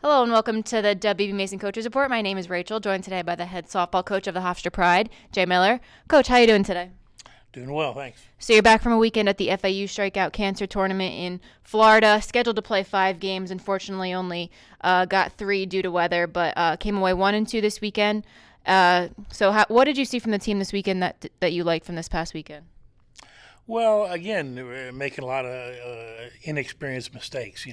Hello and welcome to the WB Mason Coaches Report. My name is Rachel, joined today by the head softball coach of the Hofstra Pride, Jay Miller. Coach, how are you doing today? Doing well, thanks. So you're back from a weekend at the FAU Strikeout Cancer Tournament in Florida, scheduled to play 5 games. Unfortunately, only got 3 due to weather, but came away 1 and 2 this weekend. What did you see from the team this weekend that you liked from this past weekend? Well, again, we're making a lot of inexperienced mistakes.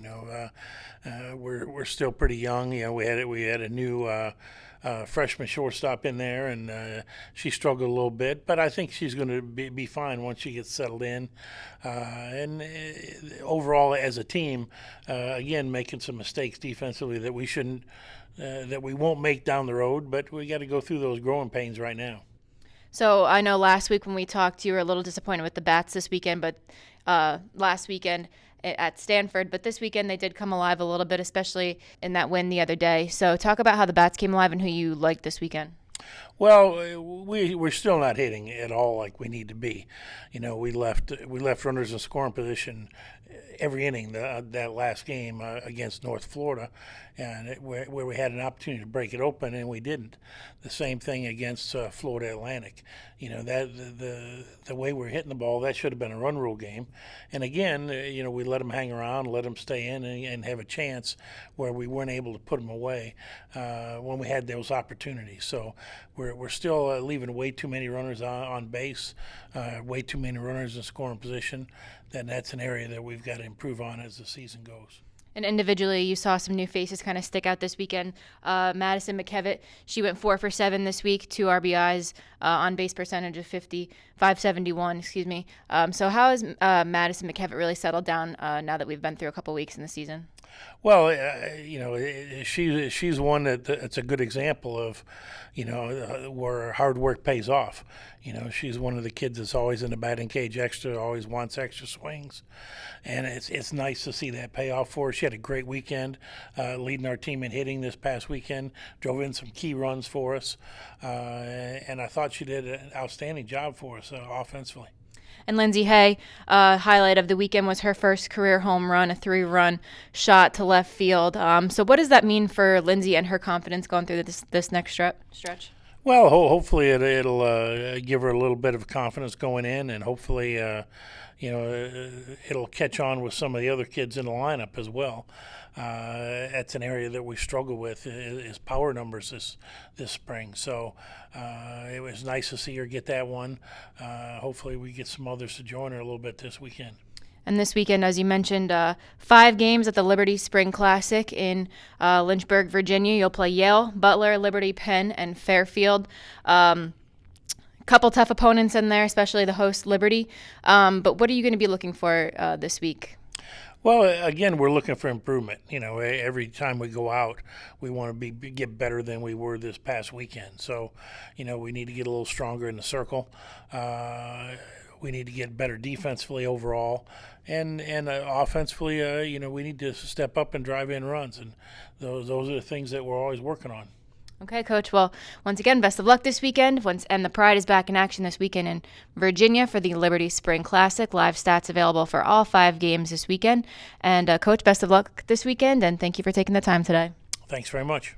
We're still pretty young. We had a new freshman shortstop in there, and she struggled a little bit. But I think she's going to be fine once she gets settled in. Overall, as a team, again, making some mistakes defensively that we shouldn't, that we won't make down the road. But we got to go through those growing pains right now. So I know last week when we talked, you were a little disappointed with the bats this weekend, but last weekend at Stanford. But this weekend they did come alive a little bit, especially in that win the other day. So talk about how the bats came alive and who you liked this weekend. Well, we're still not hitting at all like we need to be. We left runners in scoring position every inning that last game against North Florida, and where we had an opportunity to break it open and we didn't. The same thing against Florida Atlantic. That the way we're hitting the ball, that should have been a run rule game. And again, we let them hang around, let them stay in and have a chance where we weren't able to put them away when we had those opportunities. So we're still leaving way too many runners on base, way too many runners in scoring position. Then that's an area that we've got to improve on as the season goes. And individually, you saw some new faces kind of stick out this weekend. Madison McKevitt, she went 4 for 7 this week, 2 RBIs, on base percentage of 571. Excuse me. So how has Madison McKevitt really settled down now that we've been through a couple weeks in the season? Well, she's one that's a good example of, where hard work pays off. She's one of the kids that's always in the batting cage extra, always wants extra swings, and it's nice to see that pay off for her. She had a great weekend, leading our team in hitting this past weekend. Drove in some key runs for us, and I thought she did an outstanding job for us offensively. And Lindsey Hey, highlight of the weekend was her first career home run, a 3-run shot to left field. So what does that mean for Lindsey and her confidence going through this next stretch? Well, hopefully it'll give her a little bit of confidence going in, and hopefully, it'll catch on with some of the other kids in the lineup as well. That's an area that we struggle with is power numbers this spring. So it was nice to see her get that one. Hopefully we get some others to join her a little bit this weekend. And this weekend, as you mentioned, 5 games at the Liberty Spring Classic in Lynchburg, Virginia. You'll play Yale, Butler, Liberty, Penn, and Fairfield. Couple tough opponents in there, especially the host Liberty. But what are you going to be looking for this week? Well, again, we're looking for improvement. Every time we go out, we want to get better than we were this past weekend. So, we need to get a little stronger in the circle. We need to get better defensively overall, and offensively, we need to step up and drive in runs, and those are the things that we're always working on. Okay, Coach. Well, once again, best of luck this weekend. And the Pride is back in action this weekend in Virginia for the Liberty Spring Classic. Live stats available for all 5 games this weekend. And Coach, best of luck this weekend, and thank you for taking the time today. Thanks very much.